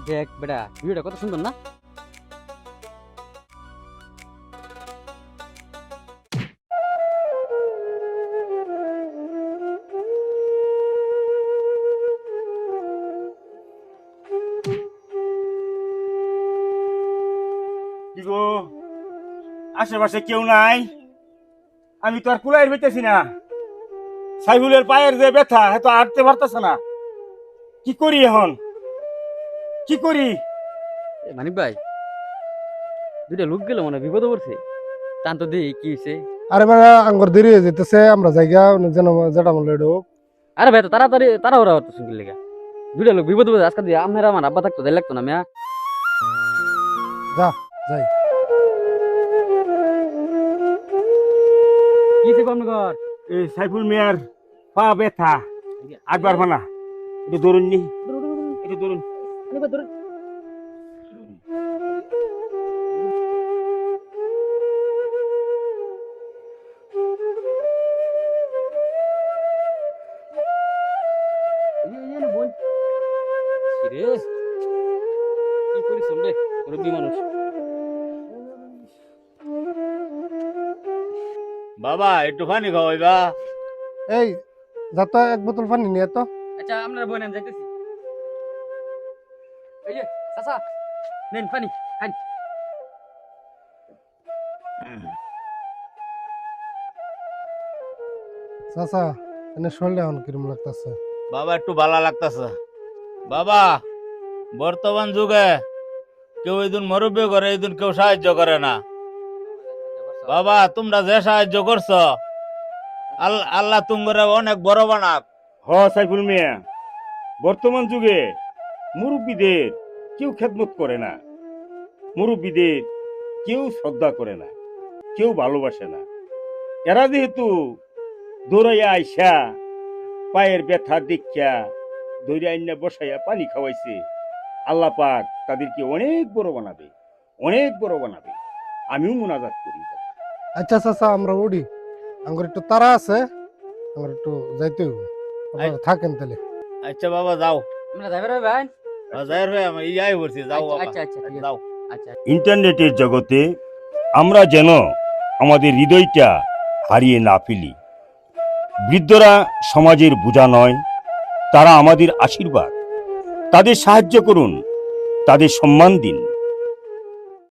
দেখ বেটা ভিডিওটা কত সুন্দর না। কি গো, আশেপাশে কেউ নাই? আমি তো আর কুলাই হইতেছি না। সাইফুলের পায়ের যে ব্যথা এত হাঁটতে পারতেছে না। কি করি এখন, কি করি? মানিক ভাই দুইটা লোক গেল মনে হয় বিপদে পড়ছে। টান তো দিই কি হয়েছে। আরে মানে আঙ্গুর দেরি হয়ে যেতেছে, আমরা জায়গা যেন যেটা বললো এটা হোক। আরে ভাই তো তাড়াতাড়ি তারা ওরা হতো শুনতে লেগে দুইটা লোক বিপদে পড়ছে। আজকে দিয়ে আপনার আমার আব্বা থাকতো দেখ লাগতো না মিয়া। যা যাই। কি হয়েছে কম ঘর? এই সাইফুল মিয়ার পা ব্যথা, একবার মানা একটু ধরুন নি, একটু ধরুন। কি করিস রে মুরব্বী মানুষ। বাবা একটু পানি খাওয়াইবা। এই যা তো এক বোতল পানি নিয়ে তো। আচ্ছা আপনার বই নাম যাইতেছি। এই যে চাচা নেন পানি খান। চাচা এনে শরীরটা এখন কিরম লাগতেছে? বাবা একটু ভালো লাগতেছে। বাবা বর্তমান যুগে কেউ এইদিন মুরব্বী করে, এইদিন কেউ সাহায্য করে না। বাবা তোমরা যে সাহায্য করছো, আল্লাহ তোমরা অনেক বড় বানাক। হ সাইফুল মিয়া, বর্তমান যুগে মুরব্বীদের কেউ খেদমত করে না, মুরব্বীদের কেউ শ্রদ্ধা করে না, কেউ ভালোবাসে না। এরা যেহেতু দৌড়াইয়া আইসা পায়ের ব্যথা দেখিয়া দৌড়ে আইনা বসাইয়া পানি খাওয়াইছে, আল্লাহ পাক তাদেরকে অনেক বড় বানাবে, অনেক বড় বানাবে। আমিও মুনাজাত করি। আচ্ছা চাচা আমরা উঠি, আঙ্গুর একটু তারা আছে, আমার একটু যাইতে হইব। আপনারা থাকেন তাহলে। আচ্ছা বাবা যাও, আমরা যাইবার ভাই। যাই রে আমি ইয়াই করছি, যাও বাবা আচ্ছা আচ্ছা ঠিক আছে। যাও। আচ্ছা ইন্টারনেটের জগতে আমরা যেন আমাদের হৃদয়টা হারিয়ে না ফেলি। বৃদ্ধরা সমাজের বোঝা নয়, তারা আমাদের আশীর্বাদ। তাদের সাহায্য করুন, তাদের সম্মান দিন।